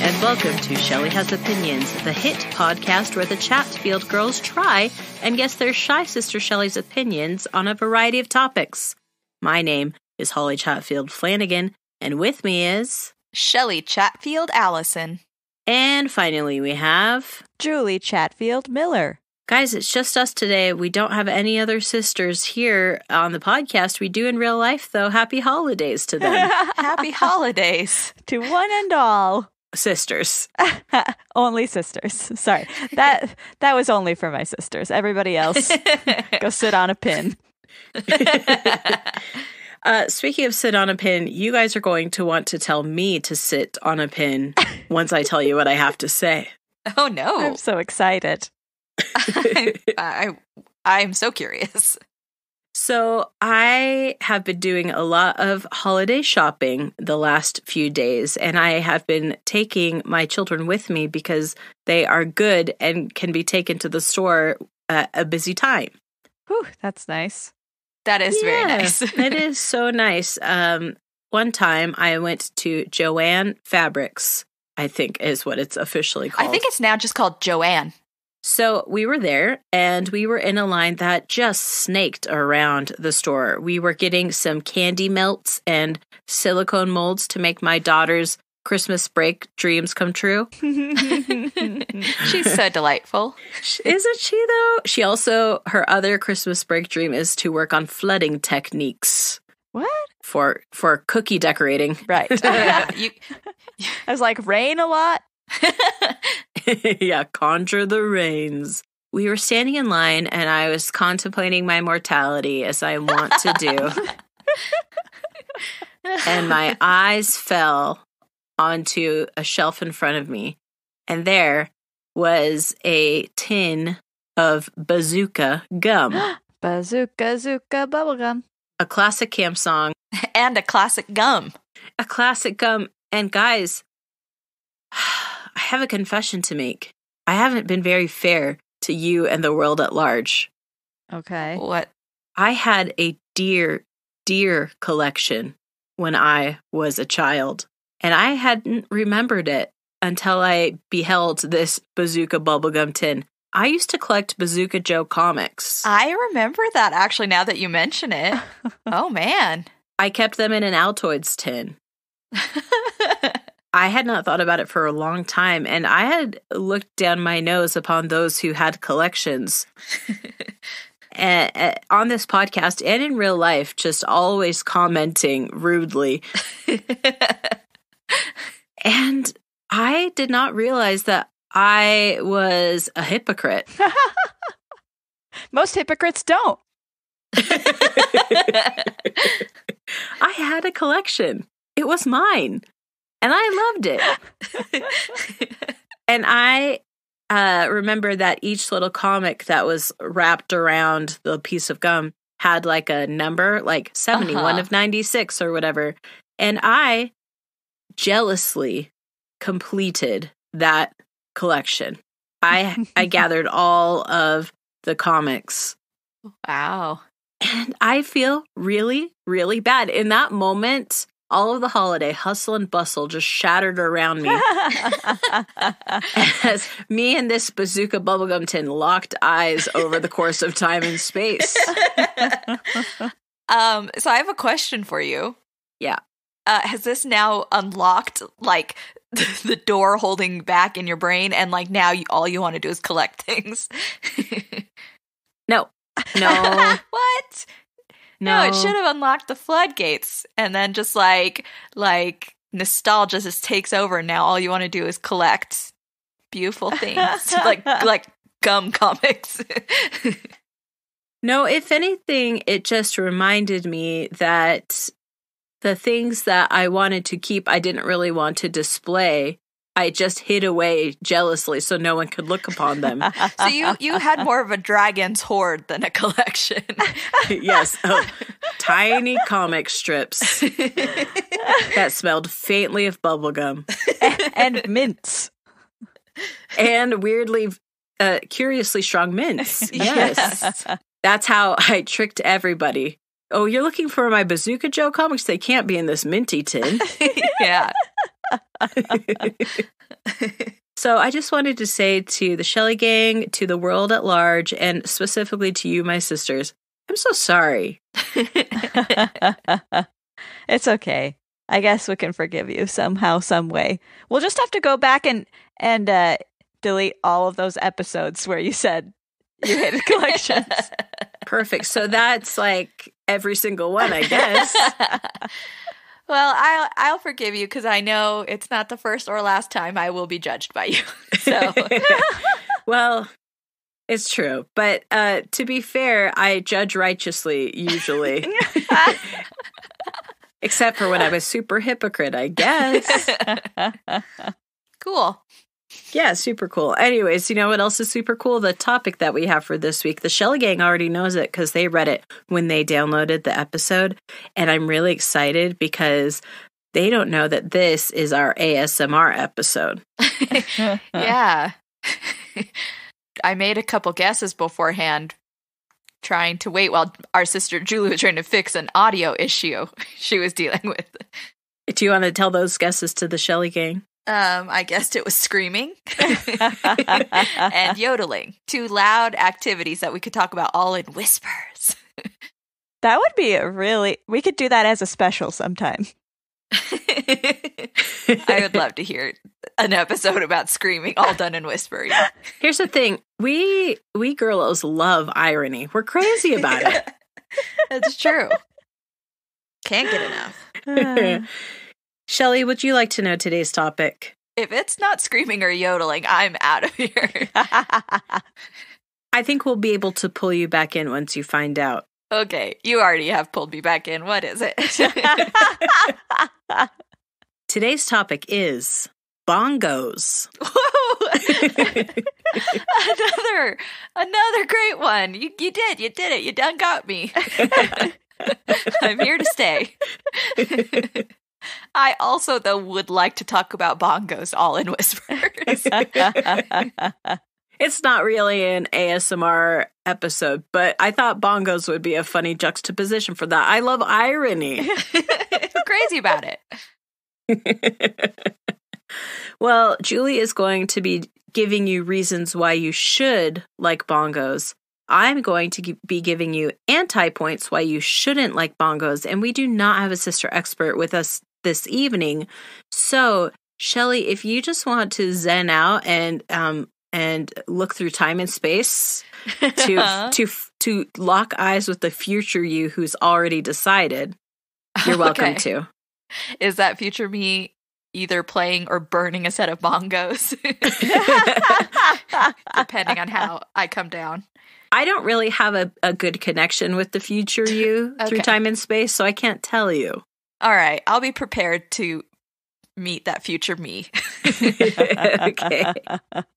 and welcome to Shelley Has Opinions, the hit podcast where the Chatfield Girls try and guess their shy sister Shelley's opinions on a variety of topics. My name is Holly Chatfield Flanagan, and with me is... Shelley Chatfield Allison. And finally we have... Julie Chatfield Miller. Guys, it's just us today. We don't have any other sisters here on the podcast. We do in real life, though. Happy holidays to them. Happy holidays. To one and all. Sisters. Only sisters. Sorry. That was only for my sisters. Everybody else, go sit on a pin. Speaking of sit on a pin, you guys are going to want to tell me to sit on a pin once I tell you what I have to say. Oh, no. I'm so excited. I'm so curious. So I have been doing a lot of holiday shopping the last few days, and I have been taking my children with me because they are good and can be taken to the store at a busy time. Whew, that's nice. That is very nice. It is so nice. One time I went to Joanne Fabrics, I think is what it's officially called. I think it's now just called Joanne. So we were there, and we were in a line that just snaked around the store. We were getting some candy melts and silicone molds to make my daughter's Christmas break dreams come true. She's so delightful. Isn't she, though? She also, her other Christmas break dream is to work on flooding techniques. What? For cookie decorating. Right. I was like, rain a lot? Yeah, conjure the rains. We were standing in line, and I was contemplating my mortality, as I want to do. And my eyes fell onto a shelf in front of me, and there was a tin of Bazooka gum. Bazooka, Zooka, bubblegum. A classic camp song. And a classic gum. A classic gum. And guys, I have a confession to make. I haven't been very fair to you and the world at large. Okay. What? I had a dear collection when I was a child, and I hadn't remembered it until I beheld this Bazooka bubblegum tin. I used to collect Bazooka Joe comics. I remember that, actually, now that you mention it. Oh, man. I kept them in an Altoids tin. I had not thought about it for a long time, and I had looked down my nose upon those who had collections. On this podcast and in real life, just always commenting rudely. And I did not realize that I was a hypocrite. Most hypocrites don't. I had a collection. It was mine. And I loved it. And I remember that each little comic that was wrapped around the piece of gum had like a number, like 71 of 96 or whatever. And I jealously completed that collection. I gathered all of the comics. Wow. And I feel really, really bad. In that moment, all of the holiday hustle and bustle just shattered around me as me and this Bazooka bubblegum tin locked eyes over the course of time and space. So I have a question for you. Yeah. Has this now unlocked, like, the door holding back in your brain, and, like, now all you want to do is collect things? No. What? No, it should have unlocked the floodgates, and then just like nostalgia just takes over, and now all you want to do is collect beautiful things, like gum comics. No, if anything, it just reminded me that the things that I wanted to keep, I didn't really want to display. I just hid away jealously so no one could look upon them. So you had more of a dragon's hoard than a collection. Yes, tiny comic strips that smelled faintly of bubblegum. And mints. And weirdly, curiously strong mints. Yes. That's how I tricked everybody. Oh, you're looking for my Bazooka Joe comics? They can't be in this minty tin. Yeah. So I just wanted to say to the Shelley Gang, to the world at large, and specifically to you, my sisters, I'm so sorry. It's okay. I guess we can forgive you somehow, some way. We'll just have to go back and delete all of those episodes where you said you hated collections. Perfect. So that's like every single one, I guess. Well, I'll forgive you because I know it's not the first or last time I will be judged by you. So, well, it's true. But to be fair, I judge righteously usually. Except for when I'm a super hypocrite, I guess. Cool. Yeah, super cool. Anyways, you know what else is super cool? The topic that we have for this week. The Shelley Gang already knows it because they read it when they downloaded the episode. And I'm really excited because they don't know that this is our ASMR episode. Yeah. I made a couple guesses beforehand, trying to wait while our sister Julie was trying to fix an audio issue she was dealing with. Do you want to tell those guesses to the Shelley Gang? I guessed it was screaming and yodeling. Two loud activities that we could talk about all in whispers. That would be we could do that as a special sometime. I would love to hear an episode about screaming all done in whispering. Here's the thing. We girlos love irony. We're crazy about it. That's true. Can't get enough. Shelley, would you like to know today's topic? If it's not screaming or yodeling, I'm out of here. I think we'll be able to pull you back in once you find out. Okay, you already have pulled me back in. What is it? Today's topic is bongos. Whoa! another great one. You did it. You done got me. I'm here to stay. I also, though, would like to talk about bongos all in whispers. It's not really an ASMR episode, but I thought bongos would be a funny juxtaposition for that. I love irony. I'm crazy about it. Well, Julie is going to be giving you reasons why you should like bongos. I'm going to be giving you anti-points why you shouldn't like bongos, and we do not have a sister expert with us this evening. So, Shelley, if you just want to zen out and look through time and space to lock eyes with the future you who's already decided, you're welcome to. Is that future me either playing or burning a set of bongos? Depending on how I come down. I don't really have a good connection with the future you through time and space, so I can't tell you. All right. I'll be prepared to meet that future me. Okay.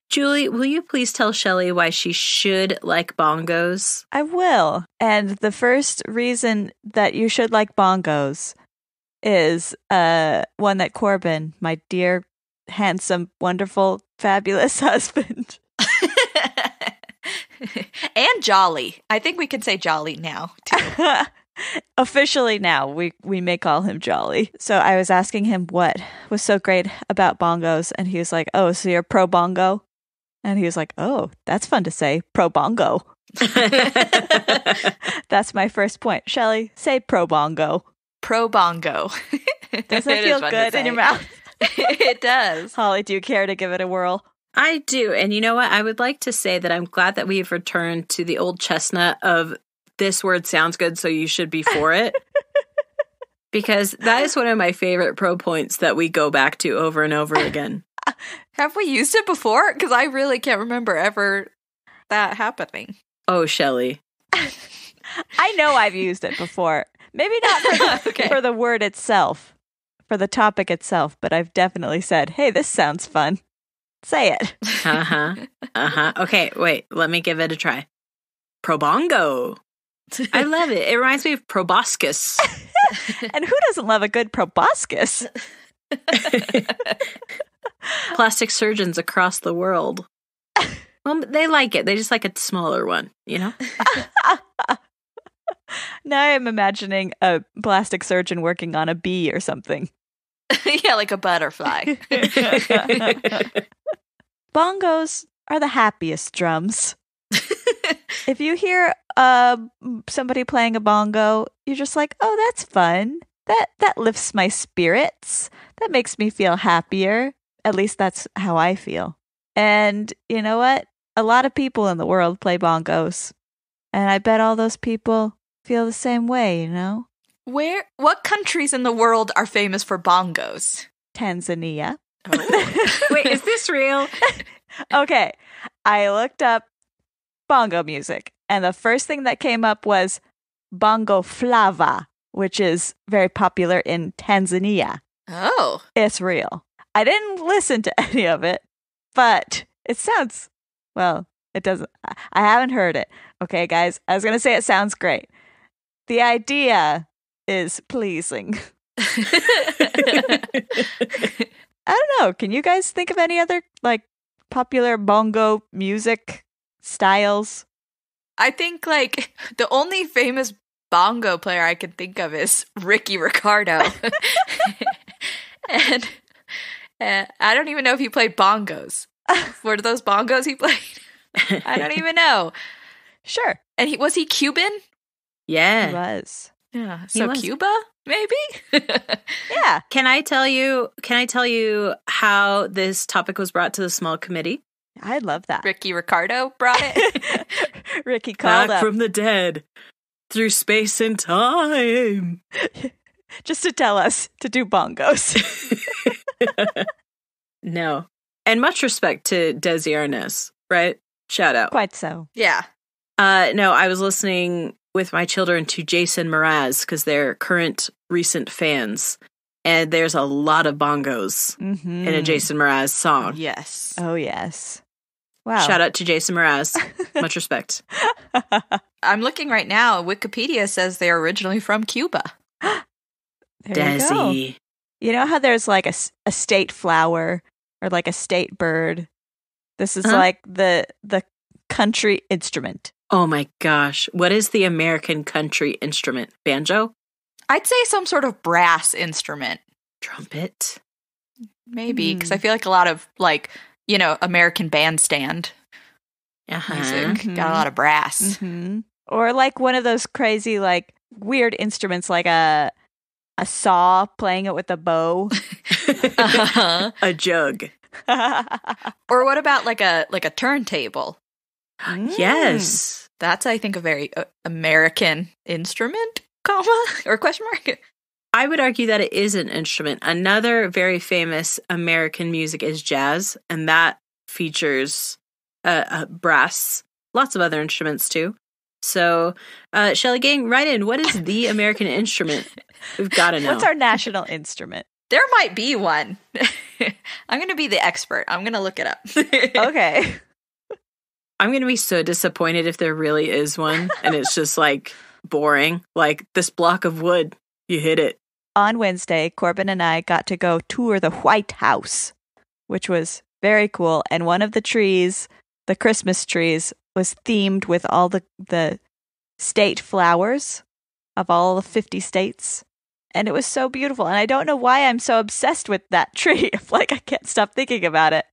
Julie, will you please tell Shelley why she should like bongos? I will. And the first reason that you should like bongos is one that Corbin, my dear, handsome, wonderful, fabulous husband. And jolly. I think we can say jolly now, too. Officially now, we may call him Jolly. So I was asking him what was so great about bongos, and he was like, oh, so you're pro bongo? And he was like, oh, that's fun to say, pro bongo. That's my first point. Shelley, say pro bongo. Pro bongo. Does it feel good in your mouth? It does. Holly, do you care to give it a whirl? I do. And you know what? I would like to say that I'm glad that we've returned to the old chestnut of this word sounds good, so you should be for it. Because that is one of my favorite pro points that we go back to over and over again. Have we used it before? Because I really can't remember ever that happening. Oh, Shelley. I know I've used it before. Maybe not for the word itself, for the topic itself, but I've definitely said, hey, this sounds fun. Say it. Okay, wait, let me give it a try. Probongo. I love it. It reminds me of proboscis. And who doesn't love a good proboscis? Plastic surgeons across the world. Well, they like it. They just like a smaller one, you know? Now I'm imagining a plastic surgeon working on a bee or something. Yeah, like a butterfly. Bongos are the happiest drums. If you hear somebody playing a bongo, you're just like, oh, that's fun. That lifts my spirits. That makes me feel happier. At least that's how I feel. And you know what? A lot of people in the world play bongos. And I bet all those people feel the same way, you know? What countries in the world are famous for bongos? Tanzania. Oh. Wait, is this real? Okay. I looked up bongo music, and the first thing that came up was bongo flava, which is very popular in Tanzania. Oh. It's real. I didn't listen to any of it, but it sounds, well, it doesn't, I haven't heard it. Okay, guys, I was going to say it sounds great. The idea is pleasing. I don't know. Can you guys think of any other, like, popular bongo music styles? I think, like, the only famous bongo player I can think of is Ricky Ricardo. And I don't even know if he played bongos. Were those bongos he played? I don't even know. Sure. And was he Cuban? Yeah. He was. Yeah. He So was. Cuba, maybe? Yeah. Can I tell you how this topic was brought to the small committee? I love that. Ricky Ricardo brought it. Ricky called Back up from the dead, through space and time. just to tell us to do bongos. No. And much respect to Desi Arnaz, right? Shout out. Quite so. Yeah. No, I was listening with my children to Jason Mraz because they're current recent fans. And there's a lot of bongos Mm-hmm. in a Jason Mraz song. Yes. Oh, yes. Wow. Shout out to Jason Mraz. Much respect. I'm looking right now. Wikipedia says they're originally from Cuba. There you go. Desi. You know how there's like a state flower or like a state bird? This is Uh-huh. like the country instrument. Oh my gosh. What is the American country instrument? Banjo? I'd say some sort of brass instrument. Trumpet? Maybe, because I feel like a lot of, like, you know, American bandstand Uh-huh. music got a lot of brass. Mm-hmm. Or like one of those crazy, like weird instruments, like a saw playing it with a bow. Uh-huh. A jug. Or what about like a turntable? Yes. That's, I think, a very American instrument, comma, or question mark. I would argue that it is an instrument. Another very famous American music is jazz, and that features brass, lots of other instruments too. So, Shelley Gang, write in. What is the American instrument? We've got to know. What's our national instrument? There might be one. I'm going to be the expert. I'm going to look it up. Okay. I'm going to be so disappointed if there really is one, and it's just like boring. Like this block of wood, you hit it. On Wednesday, Corbin and I got to go tour the White House, which was very cool. And one of the trees, the Christmas trees, was themed with all the state flowers of all the 50 states. And it was so beautiful. And I don't know why I'm so obsessed with that tree. Like, I can't stop thinking about it.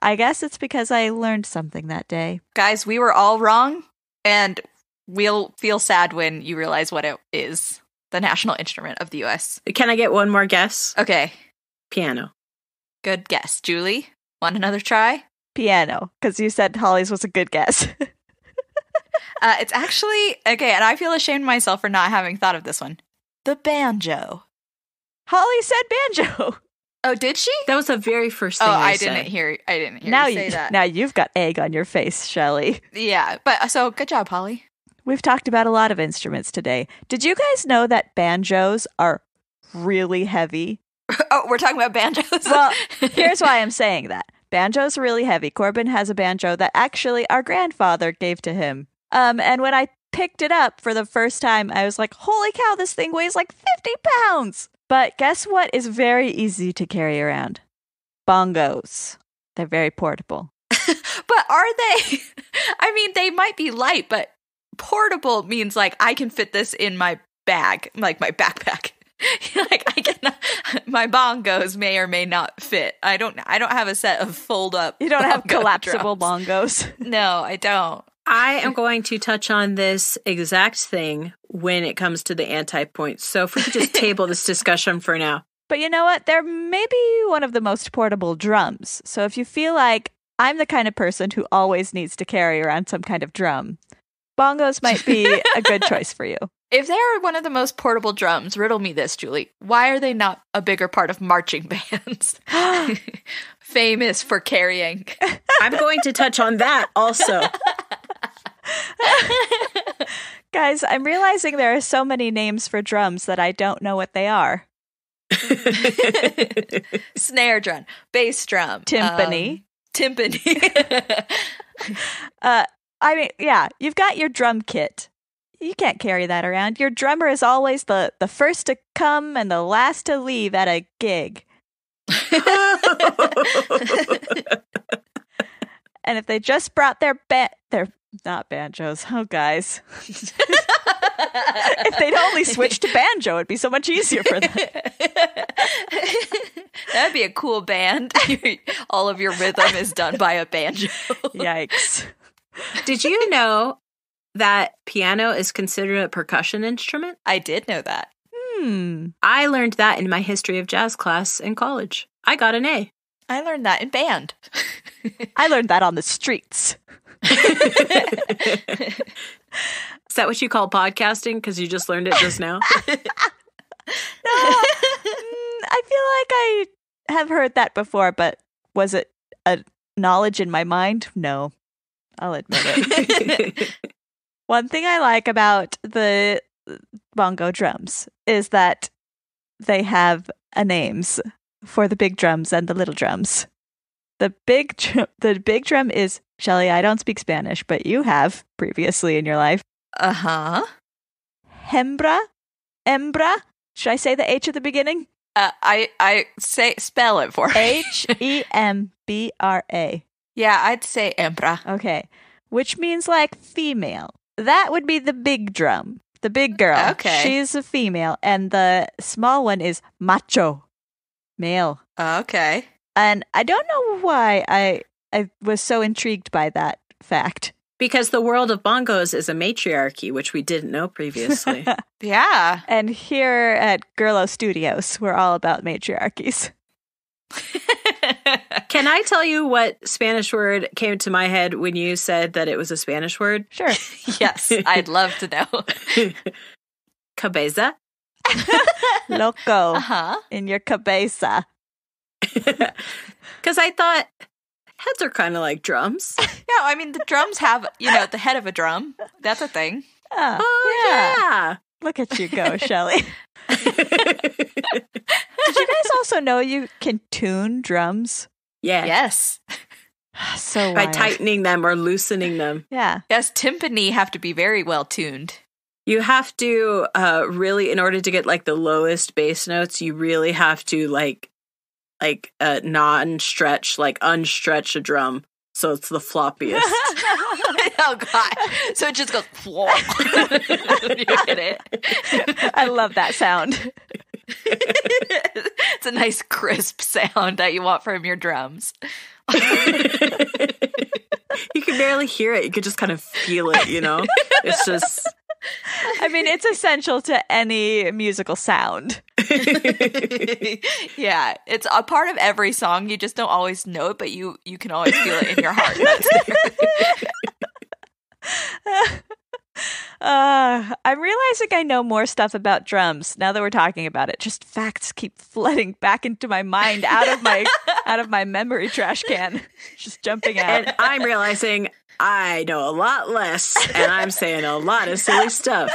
I guess it's because I learned something that day. Guys, we were all wrong, and we'll feel sad when you realize what it is. The national instrument of the U.S. Can I get one more guess? Okay, Piano. good guess. Julie, want another try? Piano, because you said Holly's was a good guess. It's actually, okay, and I feel ashamed of myself for not having thought of this one. The banjo. Holly said banjo. Oh, did she? That was the very first thing I said. didn't hear Now you say that. Now you've got egg on your face, Shelley. Yeah, but so good job, Holly. We've talked about a lot of instruments today. Did you guys know that banjos are really heavy? Oh, we're talking about banjos? Well, here's why I'm saying that. Banjo's really heavy. Corbin has a banjo that actually our grandfather gave to him. And when I picked it up for the first time, I was like, holy cow, this thing weighs like 50 pounds. But guess what is very easy to carry around? Bongos. They're very portable. But are they? I mean, they might be light, but portable means like I can fit this in my bag, like my backpack. Like I cannot, my bongos may or may not fit. I don't have a set of fold up. You don't have bongo collapsible drums. bongos. No, I don't. I am going to touch on this exact thing when it comes to the anti-points. So if we could just table this discussion for now. But you know what? They're maybe one of the most portable drums. So if you feel like I'm the kind of person who always needs to carry around some kind of drum, bongos might be a good choice for you. If they're one of the most portable drums, riddle me this, Julie. Why are they not a bigger part of marching bands? Famous for carrying. I'm going to touch on that also. Guys, I'm realizing there are so many names for drums that I don't know what they are. Snare drum, bass drum, Timpani. Timpani. I mean, yeah, you've got your drum kit. You can't carry that around. Your drummer is always the first to come and the last to leave at a gig. And if they just brought their not banjos. Oh, guys. If they'd only switch to banjo, it'd be so much easier for them. That'd be a cool band. All of your rhythm is done by a banjo. Yikes. Did you know that piano is considered a percussion instrument? I did know that. I learned that in my history of jazz class in college. I got an A. I learned that in band. I learned that on the streets. Is that what you call podcasting? Because you just learned it just now? No, I feel like I have heard that before, but was it a knowledge in my mind? No, I'll admit it. One thing I like about the bongo drums is that they have names for the big drums and the little drums. The big drum is, Shelley, I don't speak Spanish, but you have previously in your life. Uh-huh. Hembra? Embra? Should I say the H at the beginning? I say spell it for me. Hembra. Yeah, I'd say embra. Okay. Which means like female. That would be the big drum. The big girl. Okay. She's a female. And the small one is macho. Male. Okay. And I don't know why I was so intrigued by that fact. Because the world of bongos is a matriarchy, which we didn't know previously. Yeah. And here at Girlo Studios, we're all about matriarchies. Can I tell you what Spanish word came to my head when you said that it was a Spanish word? Sure. Yes, I'd love to know. Cabeza. Loco. Uh-huh. In your cabeza. Because I thought heads are kind of like drums. Yeah, I mean, the drums have, the head of a drum. That's a thing. Oh, Yeah. Look at you go, Shelley. Did you guys also know you can tune drums? Yeah. Yes. So By wild. tightening them or loosening them. Yeah. Yes, timpani have to be very well tuned. You have to really, in order to get like the lowest bass notes, you really have to like non-stretch, like unstretch a drum. So it's the floppiest. Oh, God. So it just goes, you get it. I love that sound. It's a nice crisp sound that you want from your drums. You can barely hear it. You could just kind of feel it, It's just... I mean, it's essential to any musical sound. Yeah, it's a part of every song. You just don't always know it, but you can always feel it in your heart. I'm realizing I know more stuff about drums now that we're talking about it. Just facts keep flooding back into my mind out of my memory trash can, just jumping out. And I'm realizing I know a lot less, and I'm saying a lot of silly stuff.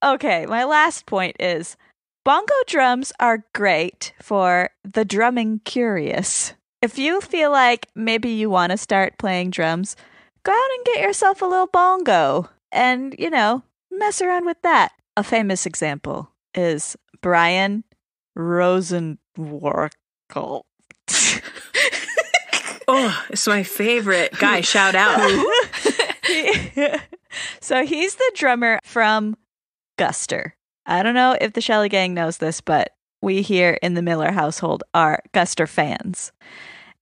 Okay, my last point is bongo drums are great for the drumming curious. If you feel like maybe you want to start playing drums, go out and get yourself a little bongo and, mess around with that. A famous example is Brian Rosenworkel. Oh, it's my favorite guy. Shout out. So he's the drummer from Guster. I don't know if the Shelley Gang knows this, but we here in the Miller household are Guster fans.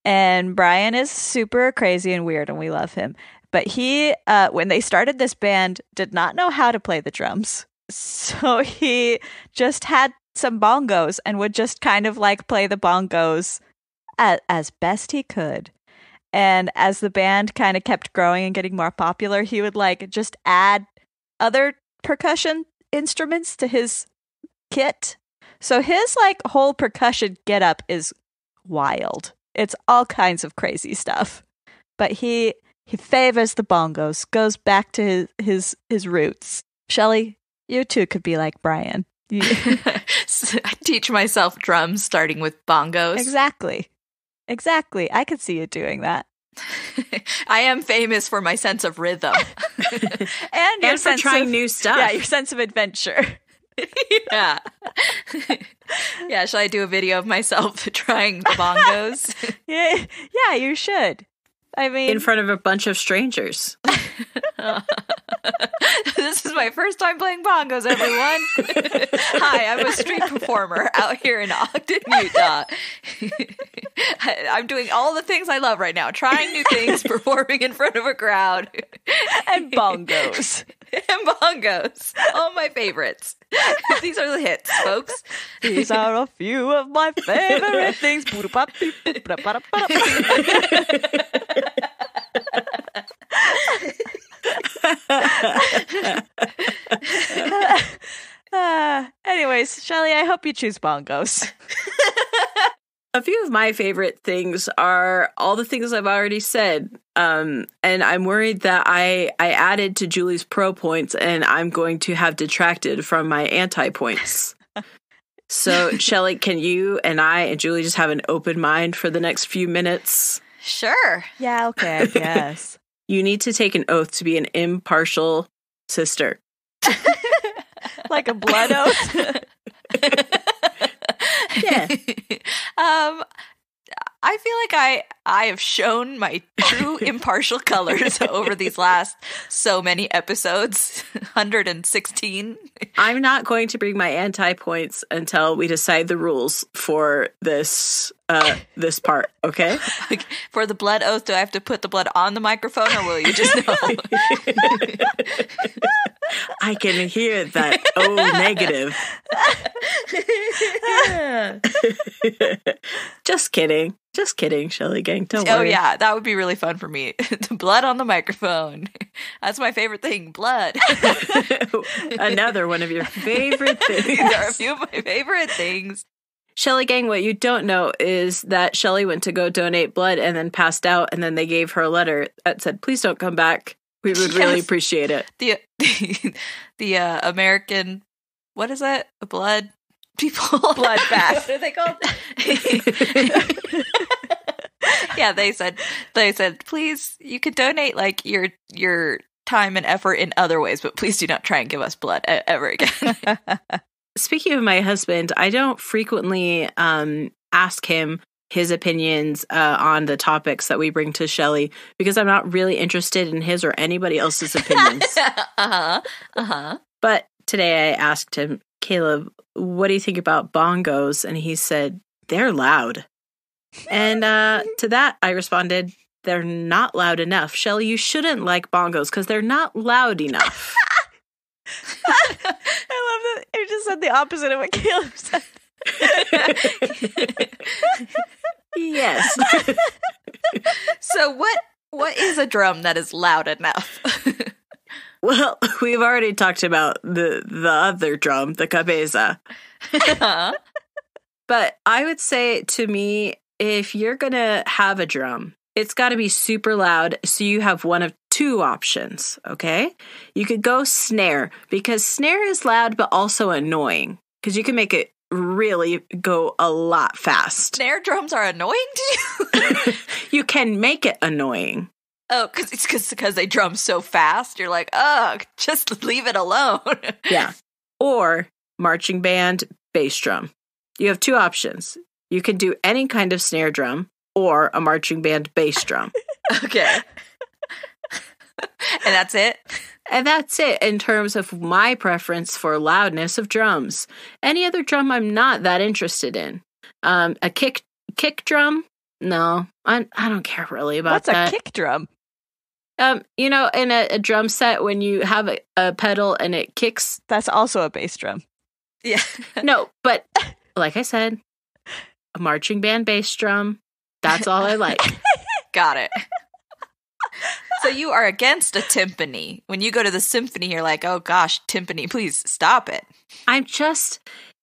And Brian is super crazy and weird, and we love him. But he, when they started this band, did not know how to play the drums. So he just had some bongos and would just kind of like play the bongos as best he could. And as the band kind of kept growing and getting more popular, he would like just add other percussion instruments to his kit. So his like whole percussion getup is wild. It's all kinds of crazy stuff. But he favors the bongos, goes back to his roots. Shelley, you too could be like Brian. I teach myself drums starting with bongos. Exactly. I could see you doing that. I am famous for my sense of rhythm. and for trying new stuff. Yeah, your sense of adventure. Yeah. Yeah, shall I do a video of myself trying the bongos? Yeah, you should. I mean, in front of a bunch of strangers. This is my first time playing bongos, everyone. Hi, I'm a street performer out here in Ogden, Utah. I'm doing all the things I love right now, trying new things, performing in front of a crowd. And bongos. And bongos. All my favorites. These are the hits, folks. These are a few of my favorite things. Anyways, Shelley, I hope you choose bongos. A few of my favorite things are all the things I've already said. And I'm worried that I added to Julie's pro points and I'm going to have detracted from my anti points. So, Shelley, can you and I and Julie just have an open mind for the next few minutes? Sure. Yeah, okay, I guess. You need to take an oath to be an impartial sister. Like a blood oath? Yeah. I feel like I have shown my true impartial colors over these last so many episodes, 116. I'm not going to bring my anti-points until we decide the rules for this this part, okay? Like, for the blood oath, do I have to put the blood on the microphone or will you just know? I can hear that negative. Just kidding, Shelley Gang. Don't worry. Oh yeah, that would be really fun for me. The blood on the microphone. That's my favorite thing. Blood. Another one of your favorite things. These are a few of my favorite things. Shelley Gang, what you don't know is that Shelley went to go donate blood and then passed out, and then they gave her a letter that said, "Please don't come back. We would really appreciate it." The American, what is that? Blood people? Bloodbath. What are they called? Yeah, they said, please, you could donate like your time and effort in other ways, but please do not try and give us blood ever again. Speaking of my husband, I don't frequently ask him his opinions on the topics that we bring to Shelley because I'm not really interested in his or anybody else's opinions. But today I asked him, "Caleb, what do you think about bongos?" And he said, "They're loud." And to that I responded, "They're not loud enough. Shelley, you shouldn't like bongos because they're not loud enough." I love that you just said the opposite of what Caleb said. Yes. So what is a drum that is loud enough? Well, we've already talked about the other drum, the cabeza. But I would say, to me, if you're going to have a drum, it's got to be super loud, so you have one of two options, okay? You could go snare, because snare is loud but also annoying, because you can make it really go a lot fast. Snare drums are annoying to you? You can make it annoying. Oh, because they drum so fast. You're like, oh, just leave it alone. Yeah. Or marching band, bass drum. You have two options. You can do any kind of snare drum or a marching band bass drum. Okay. And that's it? And that's it in terms of my preference for loudness of drums. Any other drum I'm not that interested in. A kick drum? No, I don't care really about that. What's a kick drum? In a drum set when you have a pedal and it kicks. That's also a bass drum. Yeah. No, but like I said, a marching band bass drum. That's all I like. Got it. So you are against a timpani. When you go to the symphony, you're like, oh gosh, timpani, please stop it.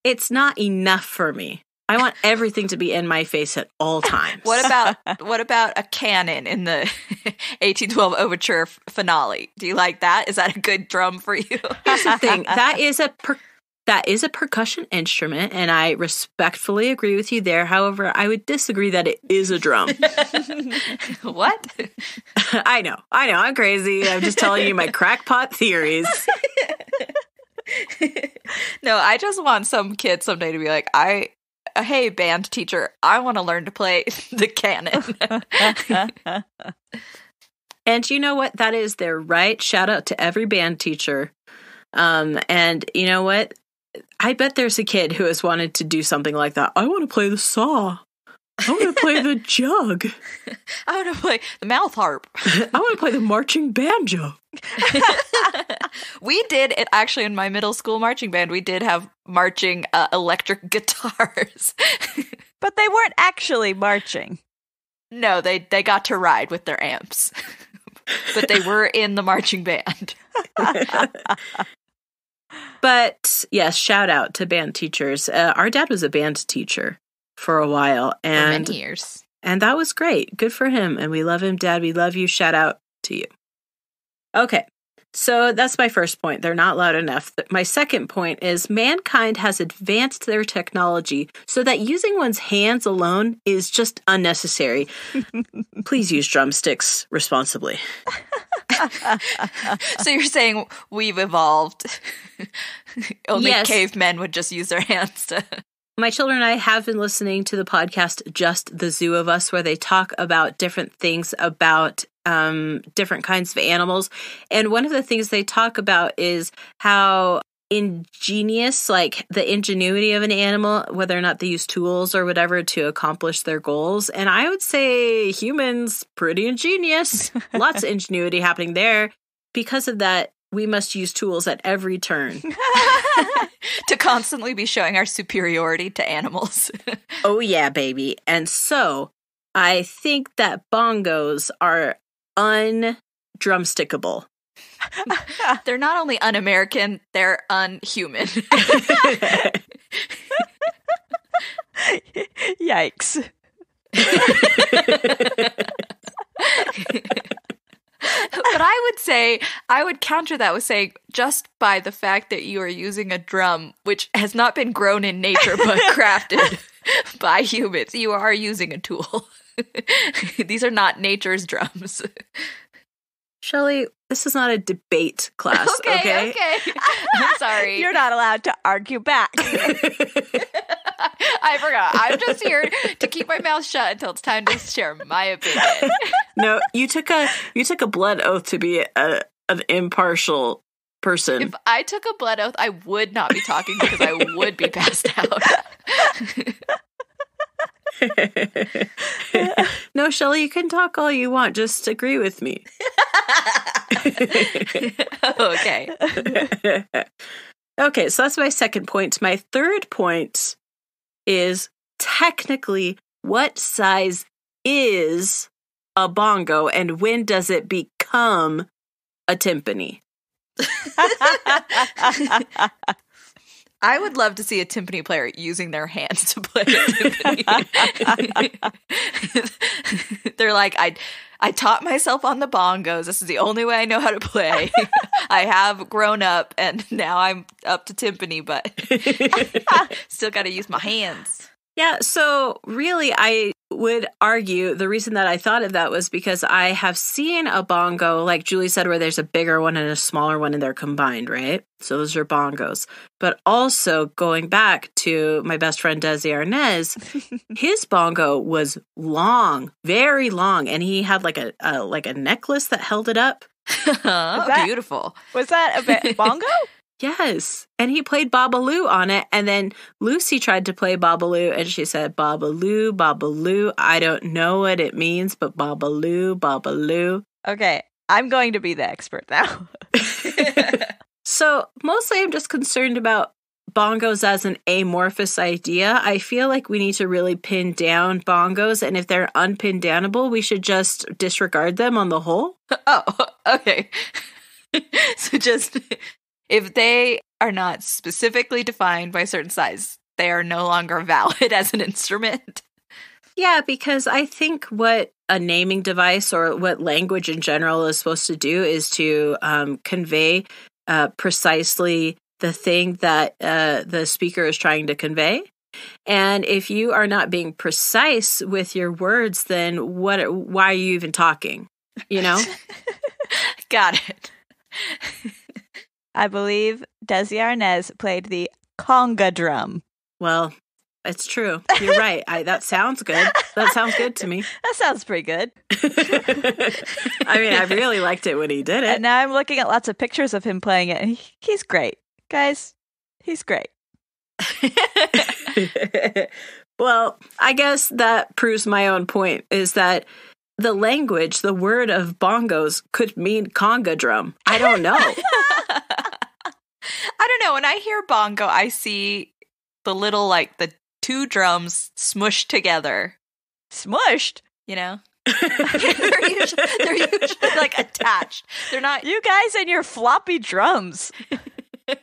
It's not enough for me. I want everything to be in my face at all times. What about a canon in the 1812 Overture finale? Do you like that? Is that a good drum for you? Here's the thing. That is a percussion instrument, and I respectfully agree with you there. However, I would disagree that it is a drum. What? I know. I'm crazy. I'm just telling you my crackpot theories. No, I just want some kid someday to be like, hey, band teacher, I want to learn to play the canon. And you know what? That is their right. Shout out to every band teacher. And you know what? I bet there's a kid who has wanted to do something like that. I want to play the saw. I want to play the jug. I want to play the mouth harp. I want to play the marching banjo. We did it actually in my middle school marching band. We did have marching electric guitars. But they weren't actually marching. No, they got to ride with their amps. But they were in the marching band. But yes, shout out to band teachers. Our dad was a band teacher for a while. And for many years. And that was great. Good for him. And we love him, Dad. We love you. Shout out to you. Okay. So that's my first point. They're not loud enough. My second point is mankind has advanced their technology so that using one's hands alone is just unnecessary. Please use drumsticks responsibly. So you're saying we've evolved. Only yes. Cavemen would just use their hands to... My children and I have been listening to the podcast Just the Zoo of Us, where they talk about different things about different kinds of animals. And one of the things they talk about is how ingenious, like the ingenuity of an animal, whether or not they use tools or whatever to accomplish their goals. And I would say humans, pretty ingenious. Lots of ingenuity happening there. Because of that, we must use tools at every turn. To constantly be showing our superiority to animals. Oh, yeah, baby. And so I think that bongos are undrumstickable. They're not only un-American, they're unhuman. Yikes. But I would counter that with saying, just by the fact that you are using a drum, which has not been grown in nature but crafted by humans, you are using a tool. These are not nature's drums. Shelley, this is not a debate class, okay? I'm sorry. You're not allowed to argue back. I forgot. I'm just here to keep my mouth shut until it's time to share my opinion. No, you took a blood oath to be an impartial person. If I took a blood oath, I would not be talking because I would be passed out. No, Shelley, you can talk all you want. Just agree with me. Okay. Okay, so that's my second point. My third point is technically what size is a bongo and when does it become a timpani? I would love to see a timpani player using their hands to play a timpani. They're like, I taught myself on the bongos. This is the only way I know how to play. I have grown up and now I'm up to timpani, but still got to use my hands. Yeah, so really I would argue the reason that I thought of that was because I have seen a bongo, like Julie said, where there's a bigger one and a smaller one and they're combined, right? So those are bongos. But also going back to my best friend Desi Arnaz, his bongo was long, very long, and he had like a necklace that held it up. Beautiful. Was that a bongo? Yes. And he played Babaloo on it. And then Lucy tried to play Babaloo and she said, Babaloo, Babaloo. I don't know what it means, but Babaloo, Babaloo. Okay, I'm going to be the expert now. So mostly I'm just concerned about bongos as an amorphous idea. I feel like we need to really pin down bongos. And if they're unpin downable, we should just disregard them on the whole. Oh, okay. So just... if they are not specifically defined by a certain size, they are no longer valid as an instrument. Yeah, because I think what a naming device or what language in general is supposed to do is to convey precisely the thing that the speaker is trying to convey. And if you are not being precise with your words, then why are you even talking? You know? Got it. I believe Desi Arnaz played the conga drum. Well, it's true. You're right. That sounds good. That sounds good to me. That sounds pretty good. I mean, I really liked it when he did it. And now I'm looking at lots of pictures of him playing it, and he's great. Guys, he's great. Well, I guess that proves my own point, is that the language, the word of bongos could mean conga drum. I don't know. I don't know. When I hear bongo, I see the little, like, the two drums smushed together. Smushed? You know? they're usually, like, attached. They're not... You guys and your floppy drums. No,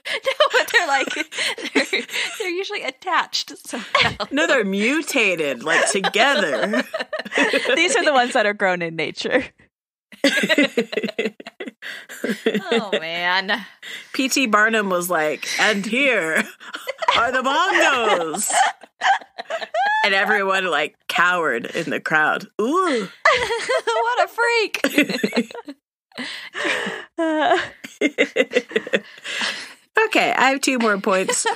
but they're usually attached somehow. No, they're mutated, like, together. These are the ones that are grown in nature. Oh, man. P.T. Barnum was like, and here are the bongos. And everyone, like, cowered in the crowd. Ooh. What a freak. Okay, I have 2 more points.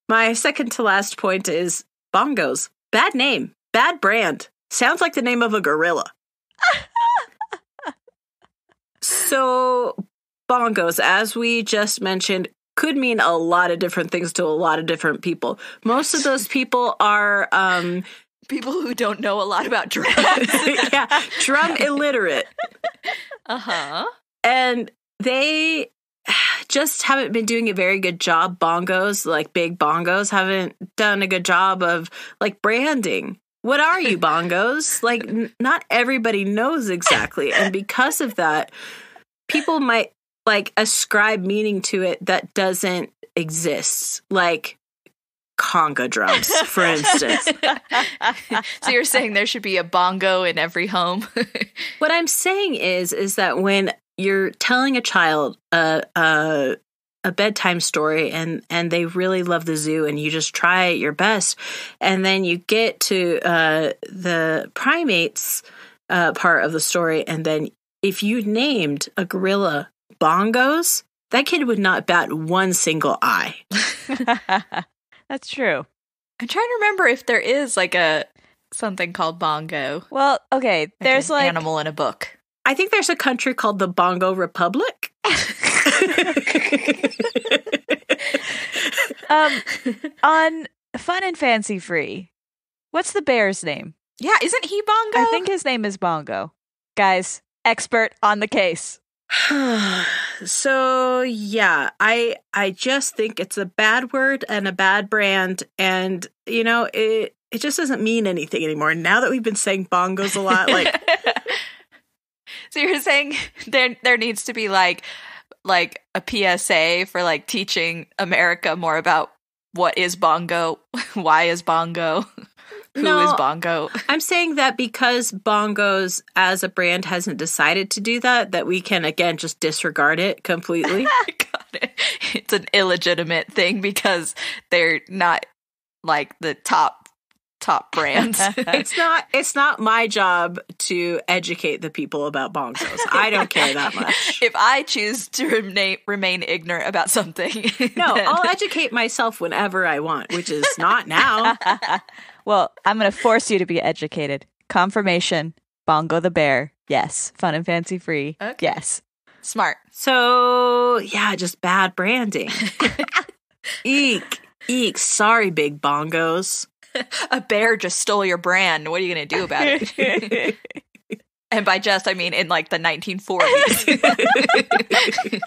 My second to last point is bongos. Bad name. Bad brand. Sounds like the name of a gorilla. So, bongos, as we just mentioned, could mean a lot of different things to a lot of different people. Most of those people are... people who don't know a lot about drums. Yeah, drum illiterate. Uh-huh. And they just haven't been doing a very good job. Bongos, like big bongos, haven't done a good job of, like, branding. What are you, bongos? Like, not everybody knows exactly. And because of that, people might, like, ascribe meaning to it that doesn't exist. Like, conga drums, for instance. So you're saying there should be a bongo in every home? What I'm saying is that when you're telling a child a bedtime story and they really love the zoo and you just try your best, and then you get to the primates part of the story, and then if you named a gorilla Bongos, that kid would not bat one single eye. That's true. I'm trying to remember if there is like something called bongo. Well, okay, there's like animal in a book. I think there's a country called the Bongo Republic. On Fun and Fancy Free, what's the bear's name? Yeah, isn't he Bongo? I think his name is Bongo. Guys, expert on the case. So, yeah, I just think it's a bad word and a bad brand, and, you know, it just doesn't mean anything anymore. Now that we've been saying bongos a lot, like... So you're saying there needs to be like a PSA for like teaching America more about what is bongo, why is bongo, who is bongo. I'm saying that because bongos as a brand hasn't decided to do that we can again just disregard it completely. Got it. It's an illegitimate thing because they're not like the top brands. It's not my job to educate the people about bongos. I don't care that much. If I choose to remain ignorant about something. No, I'll educate myself whenever I want, which is not now. Well, I'm going to force you to be educated. Confirmation, Bongo the bear Yes. Fun and fancy free. Okay. Yes. Smart. So, yeah, just bad branding. Eek. Eek. Sorry, big bongos. A bear just stole your brand. What are you going to do about it? And by just, I mean in like the 1940s.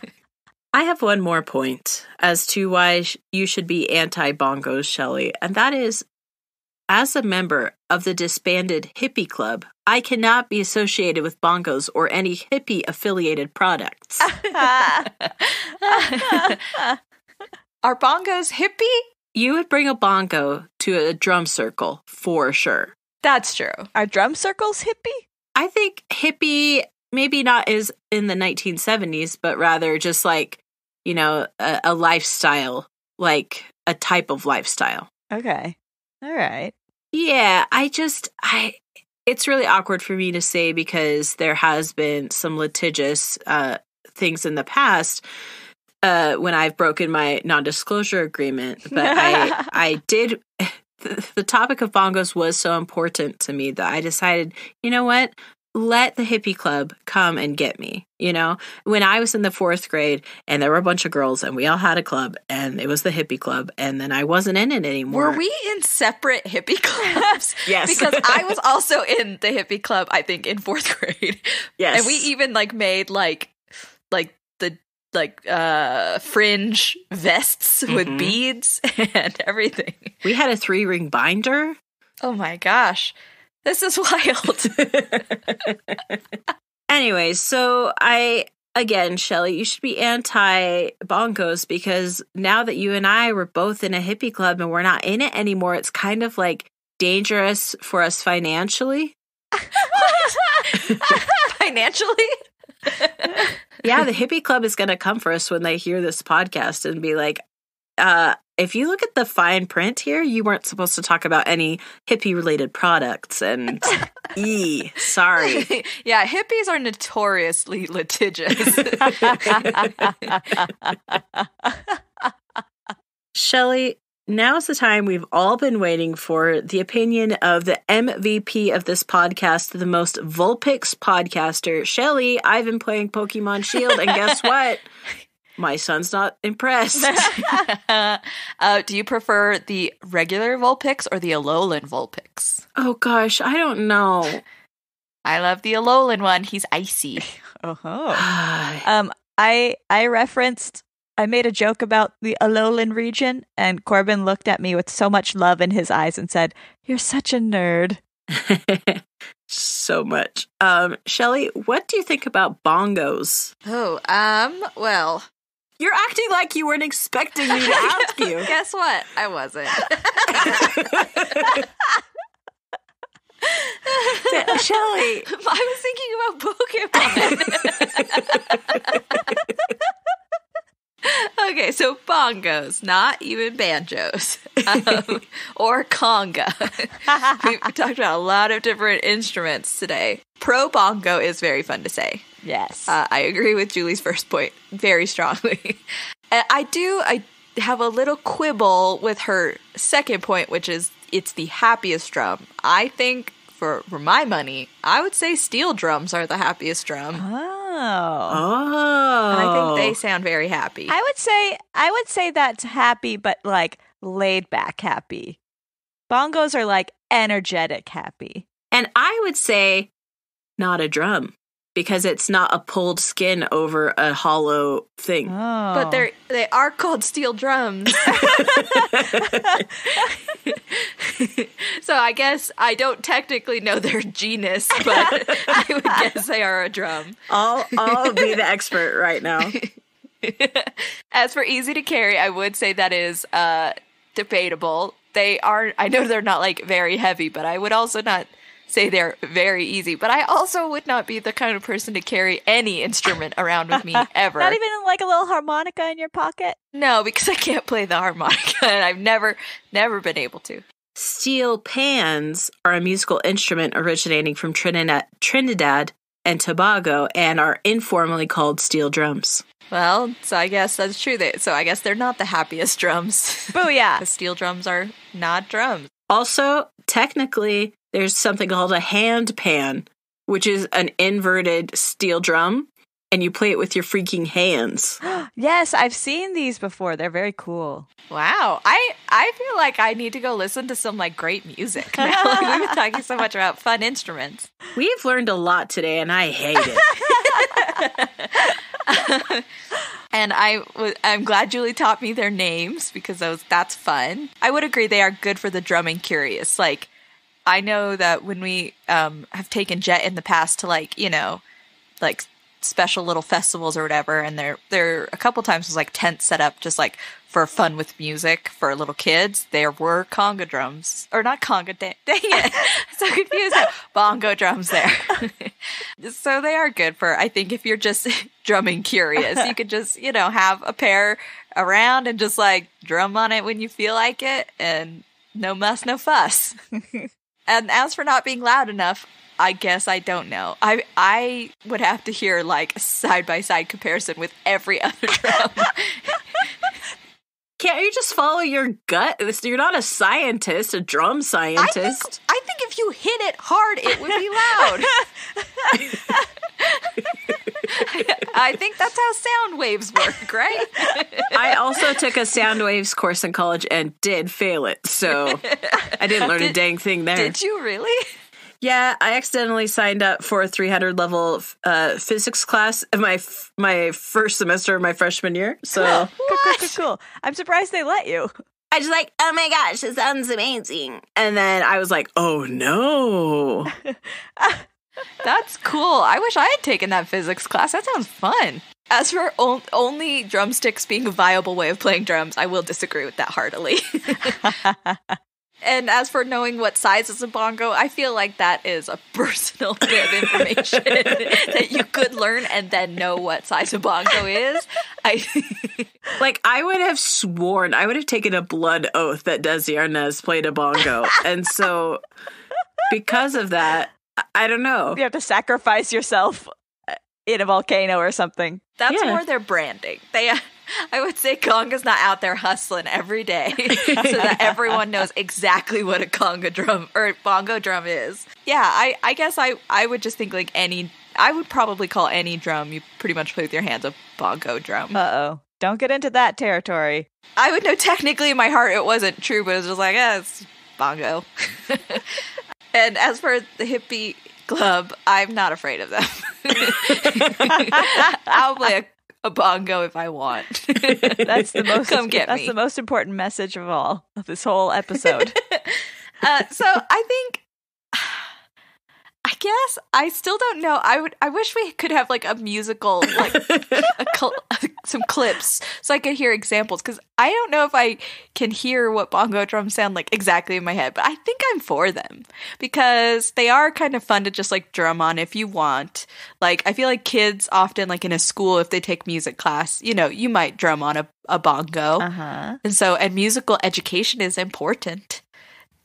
I have one more point as to why you should be anti-bongos, Shelley, and that is, as a member of the disbanded hippie club, I cannot be associated with bongos or any hippie-affiliated products. Are bongos hippie? You would bring a bongo to a drum circle, for sure. That's true. Are drum circles hippie? I think hippie, maybe not is in the 1970s, but rather just like, you know, a lifestyle, like a type of lifestyle. Okay. All right. Yeah, it's really awkward for me to say because there has been some litigious things in the past when I've broken my non-disclosure agreement. But I did, the topic of bongos was so important to me that I decided, you know what? Let the hippie club come and get me. You know, when I was in the 4th grade and there were a bunch of girls and we all had a club and it was the hippie club and then I wasn't in it anymore. Were we in separate hippie clubs? Yes. Because I was also in the hippie club, I think, in 4th grade. Yes. And we even like made like the fringe vests with beads and everything. We had a 3-ring binder. Oh my gosh. This is wild. Anyway, so again, Shelley, you should be anti-bongos because now that you and I were both in a hippie club and we're not in it anymore, it's kind of like dangerous for us financially. Financially? Yeah, the hippie club is going to come for us when they hear this podcast and be like, if you look at the fine print here, you weren't supposed to talk about any hippie-related products, and sorry. Yeah, hippies are notoriously litigious. Shelley, now's the time we've all been waiting for, the opinion of the MVP of this podcast, the most Vulpix podcaster. Shelley, I've been playing Pokemon Shield, and guess what? My son's not impressed. Do you prefer the regular Vulpix or the Alolan Vulpix? Oh gosh, I don't know. I love the Alolan one. He's icy. I made a joke about the Alolan region, and Corbin looked at me with so much love in his eyes and said, "You're such a nerd." So much. Shelley, what do you think about bongos? Oh, well... You're acting like you weren't expecting me to ask you. Guess what? I wasn't. Shelley. I was thinking about Pokemon. Okay, so bongos, not even banjos, or conga. We talked about a lot of different instruments today. Pro bongo is very fun to say. Yes. I agree with Julie's first point very strongly. I have a little quibble with her second point, which is it's the happiest drum. I think for my money, I would say steel drums are the happiest drum. Oh. I think they sound very happy. I would say that's happy, but like laid back happy. Bongos are like energetic happy. And I would say not a drum because it's not a pulled skin over a hollow thing. Oh. But they are called steel drums. So I guess I don't technically know their genus, but I would guess they are a drum. I'll be the expert right now. As for easy to carry, I would say that is debatable. I know they're not like very heavy, but I would also not say they're very easy. But I also would not be the kind of person to carry any instrument around with me ever. Not even like a little harmonica in your pocket? No, because I can't play the harmonica, and I've never been able to. Steel pans are a musical instrument originating from Trinidad and Tobago and are informally called steel drums. Well, so I guess that's true. So I guess they're not the happiest drums. Booyah! Because steel drums are not drums. Also, technically, there's something called a hand pan, which is an inverted steel drum, and you play it with your freaking hands. Yes, I've seen these before. They're very cool. Wow. I feel like I need to go listen to some like great music now. Like, we've been talking so much about fun instruments. We've learned a lot today, and I hate it. And I'm glad Julie taught me their names because that's fun. I would agree they are good for the drumming curious. Like, I know that when we have taken Jet in the past to like, you know, like special little festivals or whatever, and there a couple times was like tents set up just like for fun with music for little kids. There were conga drums, or not conga, dang it, so confused. Bongo drums there. So they are good for, I think, if you're just drumming curious, you could just, you know, have a pair around and just like drum on it when you feel like it, and no muss, no fuss. And as for not being loud enough, I guess I don't know. I would have to hear like a side-by-side comparison with every other drum. Can't you just follow your gut? You're not a scientist, a drum scientist. I think if you hit it hard, it would be loud. I think that's how sound waves work, right? I also took a sound waves course in college and did fail it, so I didn't learn a dang thing there. Did you really? Yeah, I accidentally signed up for a 300 level physics class in my first semester of my freshman year. So Cool. I'm surprised they let you. I just like, oh my gosh, it sounds amazing. And then I was like, oh no. That's cool. I wish I had taken that physics class. That sounds fun. As for only drumsticks being a viable way of playing drums, I will disagree with that heartily. And as for knowing what size is a bongo, I feel like that is a personal bit of information that you could learn and then know what size a bongo is. I would have sworn, I would have taken a blood oath that Desi Arnaz played a bongo. And so because of that, I don't know. You have to sacrifice yourself in a volcano or something. That's more their branding. I would say conga's not out there hustling every day so that everyone knows exactly what a conga drum or bongo drum is. Yeah, I guess I would just think like I would probably call any drum you pretty much play with your hands a bongo drum. Uh-oh. Don't get into that territory. I would know technically in my heart it wasn't true, but it was just like, it's bongo. And as for the hippie club, I'm not afraid of them. I'll play a bongo if I want. That's the most. Come get me. That's the most important message of all of this whole episode. So I think, I guess I still don't know. I wish we could have like a musical, like some clips, so I could hear examples. Because I don't know if I can hear what bongo drums sound like exactly in my head, but I think I'm for them because they are kind of fun to just like drum on if you want. Like I feel like kids often, like in a school, if they take music class, you know, you might drum on a bongo, and musical education is important,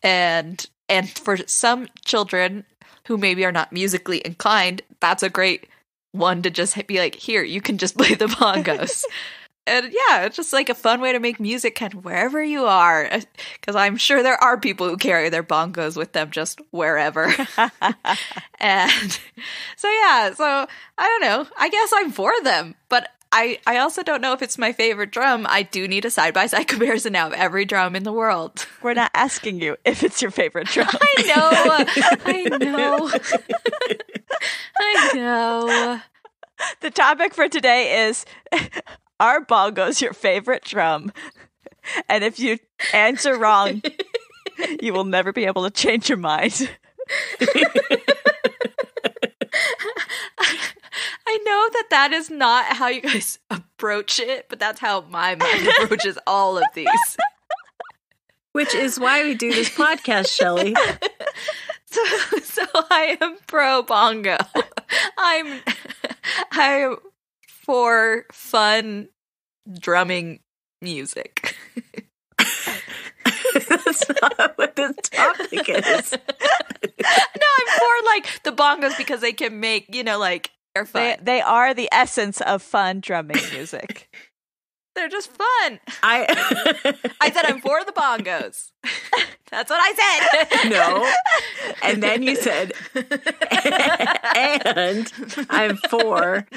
and for some children who maybe are not musically inclined, that's a great one to just be like, here, you can just play the bongos. And yeah, it's just like a fun way to make music kind of wherever you are. Because I'm sure there are people who carry their bongos with them just wherever. And so yeah, so I don't know. I guess I'm for them. But I also don't know if it's my favorite drum. I do need a side-by-side comparison now of every drum in the world. We're not asking you if it's your favorite drum. I know. I know. The topic for today is, are bongos your favorite drum? And if you answer wrong, you will never be able to change your mind. I know that is not how you guys approach it, but that's how my mind approaches all of these. Which is why we do this podcast, Shelley. So I am pro bongo. I'm for fun drumming music. That's not what this topic is. No, I'm for like the bongos because they can make, you know, like they're fun. They are the essence of fun drumming music. They're just fun. I said I'm for the bongos. That's what I said. No. And then you said, and I'm for.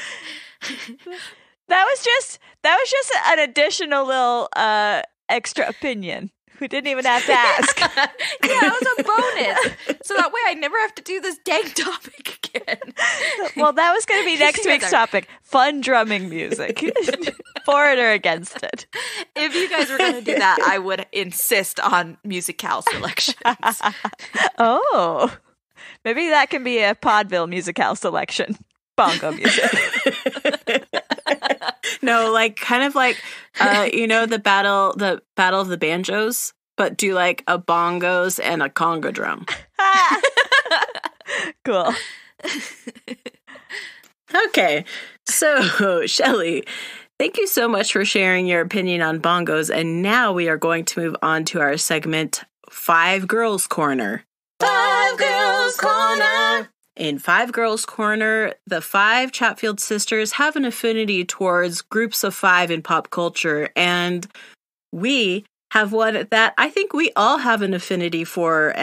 That was just an additional little extra opinion. We didn't even have to ask. Yeah, it was a bonus. So that way I never have to do this dang topic again. Well, that was going to be next week's topic. Fun drumming music. For it or against it. If you guys were going to do that, I would insist on musicale selections. Oh. Maybe that can be a Podville musicale selection. Bongo music. No, like kind of like the battle of the banjos, but do like a bongos and a conga drum. Cool. Okay. So, Shelley, thank you so much for sharing your opinion on bongos, and now we are going to move on to our segment 5 Girls Corner. 5 Girls Corner. In 5 Girls Corner, the 5 Chatfield sisters have an affinity towards groups of 5 in pop culture, and we have one that I think we all have an affinity for,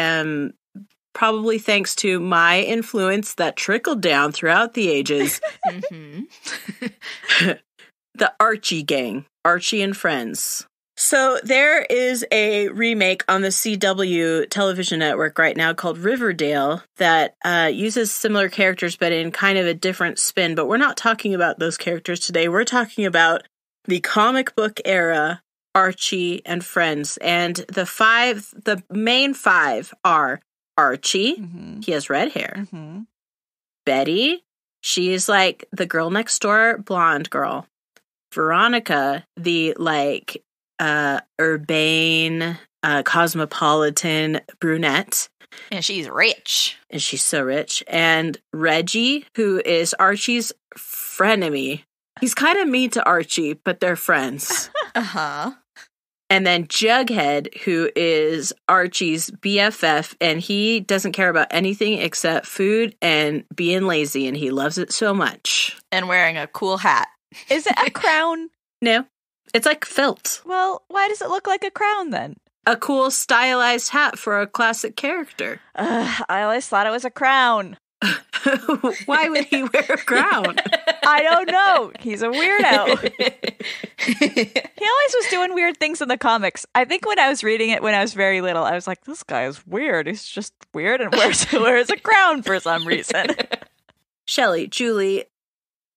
probably thanks to my influence that trickled down throughout the ages. The Archie Gang, Archie and Friends. So there is a remake on the CW television network right now called Riverdale that uses similar characters but in kind of a different spin. But we're not talking about those characters today. We're talking about the comic book era Archie and Friends. And the main 5 are Archie. Mm-hmm. He has red hair. Mm-hmm. Betty. She is like the girl next door blonde girl. Veronica, the like urbane, cosmopolitan brunette. And she's rich. And she's so rich. And Reggie, who is Archie's frenemy. He's kind of mean to Archie, but they're friends. Uh-huh. And then Jughead, who is Archie's BFF, and he doesn't care about anything except food and being lazy, and he loves it so much. And wearing a cool hat. Is it a crown? No. It's like felt. Well, why does it look like a crown then? A cool stylized hat for a classic character. I always thought it was a crown. Why would he wear a crown? I don't know. He's a weirdo. He always was doing weird things in the comics. I think when I was reading it when I was very little, I was like, this guy is weird. He's just weird and wears a crown for some reason. Shelley, Julie,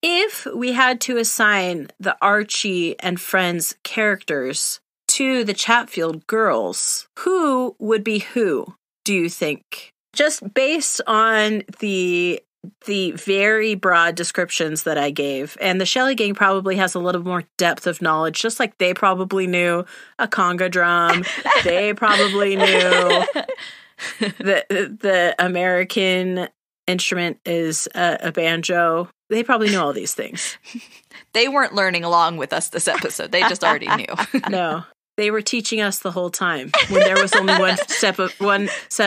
if we had to assign the Archie and Friends characters to the Chatfield Girls, who would be who, do you think? Just based on the very broad descriptions that I gave. And the Shelley Gang probably has a little more depth of knowledge, just like they probably knew a conga drum. They probably knew the American instrument is a banjo. They probably know all these things. They weren't learning along with us this episode. They just already knew. No. They were teaching us the whole time when there was only one set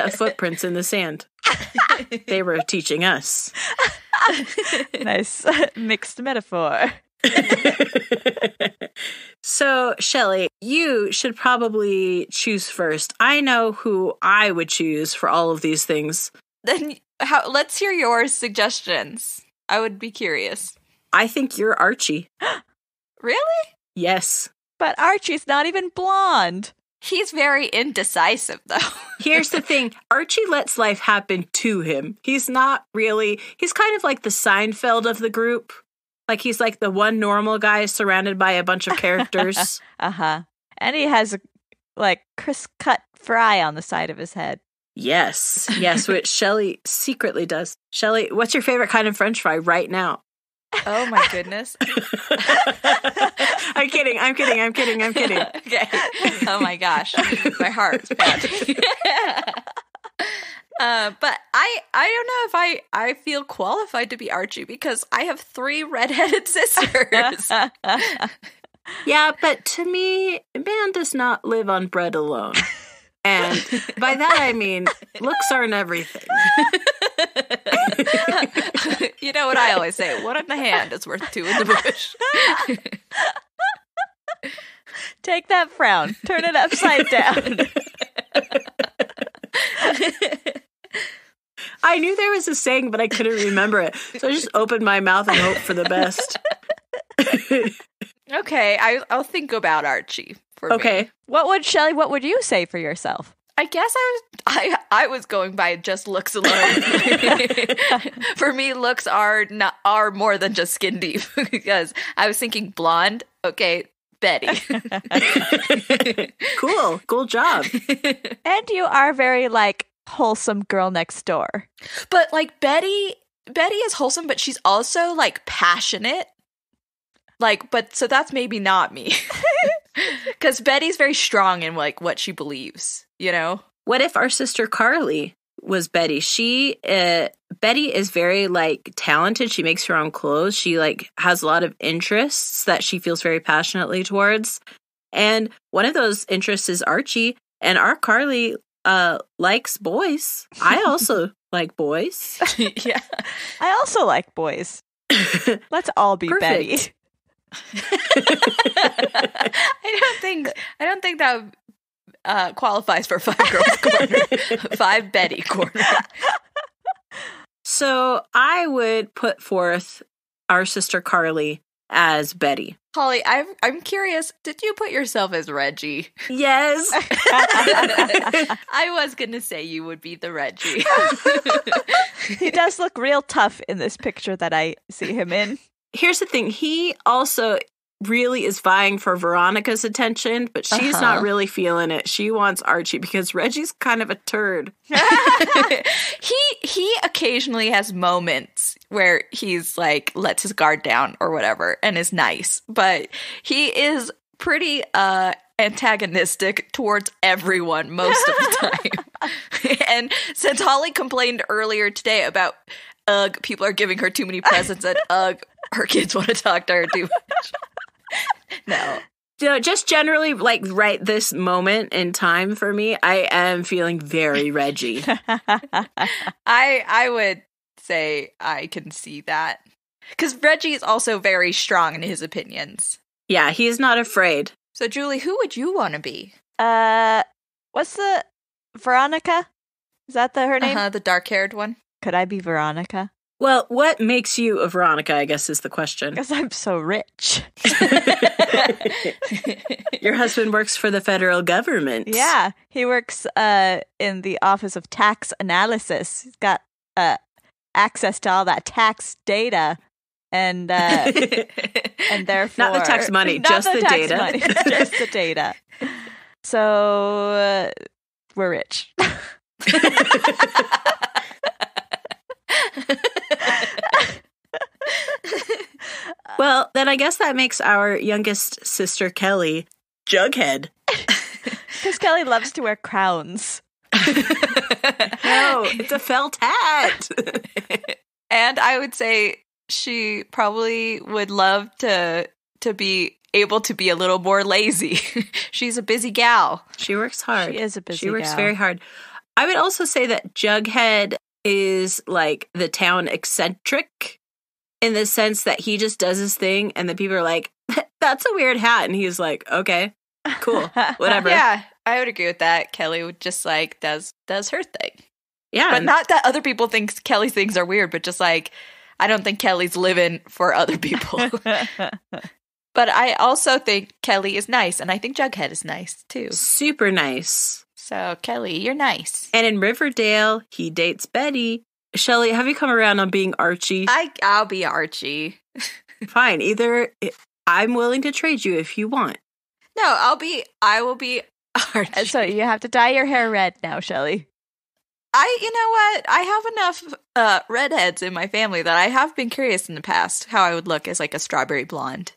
of footprints in the sand. They were teaching us. Nice mixed metaphor. So, Shelley, you should probably choose first. I know who I would choose for all of these things. Then let's hear your suggestions. I would be curious. I think you're Archie. Really? Yes. But Archie's not even blonde. He's very indecisive, though. Here's the thing. Archie lets life happen to him. He's kind of like the Seinfeld of the group. Like, he's like the one normal guy surrounded by a bunch of characters. Uh-huh. And he has, crisp-cut fry on the side of his head. Yes, which Shelley secretly does. Shelley, what's your favorite kind of French fry right now? Oh my goodness. I'm kidding. Okay. Oh my gosh. My heart's pounding. But I don't know if I feel qualified to be Archie because I have 3 redheaded sisters. Yeah, but to me, man does not live on bread alone. And by that I mean, looks aren't everything. You know what I always say, 1 in the hand is worth 2 in the bush. Take that frown. Turn it upside down. I knew there was a saying, but I couldn't remember it. So I just opened my mouth and hoped for the best. Okay, I'll think about Archie for me. What would you say for yourself? I guess I was going by just looks alone. For me, looks are more than just skin deep, because I was thinking blonde. Okay, Betty. Cool job. And you are very like wholesome girl next door. But like Betty is wholesome, but she's also like passionate. Like, but so that's maybe not me. Because Betty's very strong in like what she believes, you know? What if our sister Carly was Betty? Betty is very like talented. She makes her own clothes. She like has a lot of interests that she feels very passionately towards. And one of those interests is Archie. And our Carly likes boys. I also like boys. Yeah. I also like boys. Let's all be Betty. I don't think that qualifies for 5 girls corner. 5 Betty corner. So I would put forth our sister Carly as Betty. Holly, I'm curious, did you put yourself as Reggie? Yes. I was gonna say you would be the Reggie. He does look real tough in this picture that I see him in. Here's the thing. He also really is vying for Veronica's attention, but she's not really feeling it. She wants Archie because Reggie's kind of a turd. He occasionally has moments where he's like lets his guard down or whatever and is nice, but he is pretty antagonistic towards everyone most of the time. And since Holly complained earlier today about people are giving her too many presents, and her kids want to talk to her too much. No. Just generally, like, right this moment in time for me, I am feeling very Reggie. I would say I can see that. Because Reggie is also very strong in his opinions. Yeah, he's not afraid. So, Julie, who would you want to be? What's the... Veronica? Is that her name? The dark-haired one. Could I be Veronica? Well, what makes you a Veronica, I guess, is the question. Because I'm so rich. Your husband works for the federal government. Yeah, he works in the Office of Tax Analysis. He's got access to all that tax data, and therefore... Not the tax money, just the data. Money, just the data. So, we're rich. Well, then I guess that makes our youngest sister, Kellie, Jughead. Because Kellie loves to wear crowns. No, it's a felt hat. And I would say she probably would love to be able to be a little more lazy. She's a busy gal. She works hard. She is a busy gal. She works gal. very hard. I would also say that Jughead is like the town eccentric in the sense that he just does his thing and the people are like, that's a weird hat. And he's like, okay, cool, whatever. Yeah, I would agree with that. Kellie would just like does her thing. Yeah. But not that other people think Kellie's things are weird, but just like, I don't think Kellie's living for other people. But I also think Kellie is nice, and I think Jughead is nice too. Super nice. So, Kellie, you're nice. And in Riverdale, he dates Betty. Shelley, have you come around on being Archie? I'll be Archie. Fine. Either I'm willing to trade you if you want. No, I will be Archie. So you have to dye your hair red now, Shelley. You know what? I have enough redheads in my family that I have been curious in the past how I would look as like a strawberry blonde.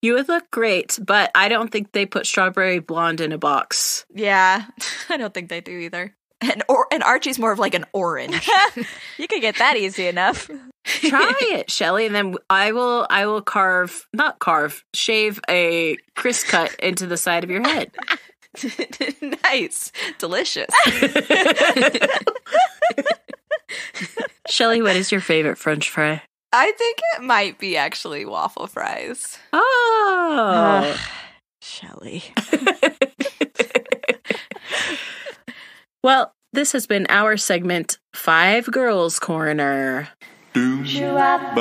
You would look great, but I don't think they put strawberry blonde in a box. Yeah, I don't think they do either. And Archie's more of like an orange. You could get that easy enough. Try it, Shelley, and then I will shave a Chris cut into the side of your head. Nice. Delicious. Shelley, what is your favorite French fry? I think it might be actually waffle fries. Oh. Shelley. Well, this has been our segment, 5 Girls Corner. Five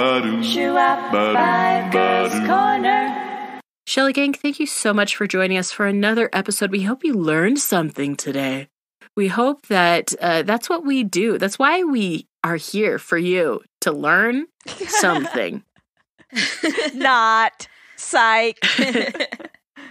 Girls Corner. Shelley Gang, thank you so much for joining us for another episode. We hope you learned something today. We hope that that's what we do. That's why we are here for you, to learn something. Not. Psych.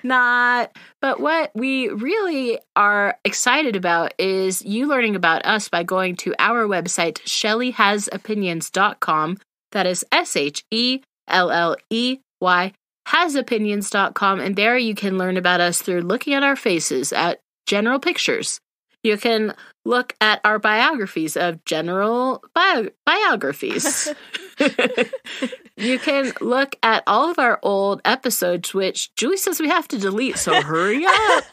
Not. But what we really are excited about is you learning about us by going to our website, shelleyhasopinions.com. That is SHELLEY, hasopinions.com. And there you can learn about us through looking at our faces, at general pictures. You can look at our biographies of general biographies. You can look at all of our old episodes, which Julie says we have to delete, so hurry up.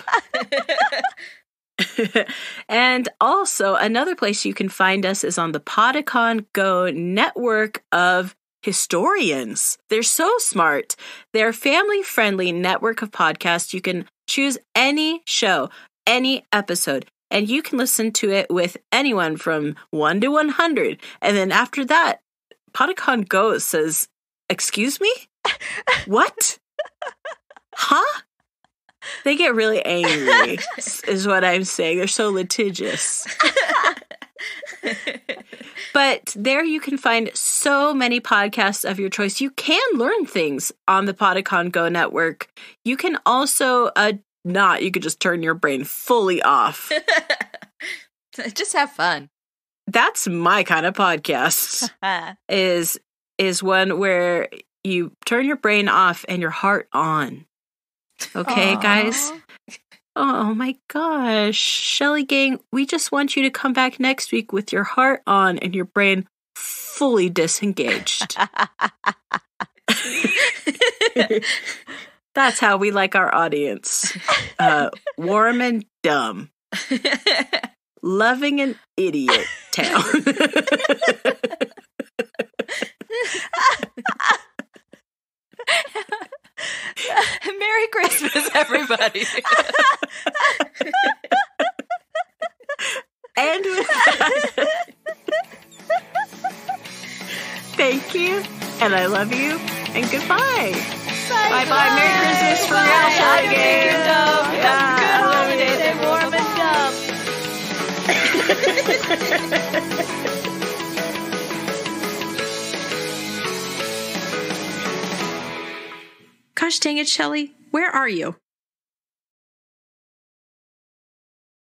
And also, another place you can find us is on the Podicon Go network of historians. They're so smart. They're a family-friendly network of podcasts. You can choose any show, any episode, and you can listen to it with anyone from 1 to 100. And then after that, Podicon Go says, "Excuse me? What? Huh?" They get really angry, is what I'm saying. They're so litigious. But there you can find so many podcasts of your choice. You can learn things on the Podicon Go network. You can also you could just turn your brain fully off. Just have fun. That's my kind of podcast. is one where you turn your brain off and your heart on. Okay, guys? Oh my gosh. Shelley Gang, we just want you to come back next week with your heart on and your brain fully disengaged. That's how we like our audience. Warm and dumb. Loving an idiot town. Merry Christmas, everybody. And with that, thank you, and I love you, and goodbye. Bye-bye. Merry Christmas for real, Shelley Gang. Have a good holiday. Stay warm and dumb. Gosh dang it, Shelley. Where are you?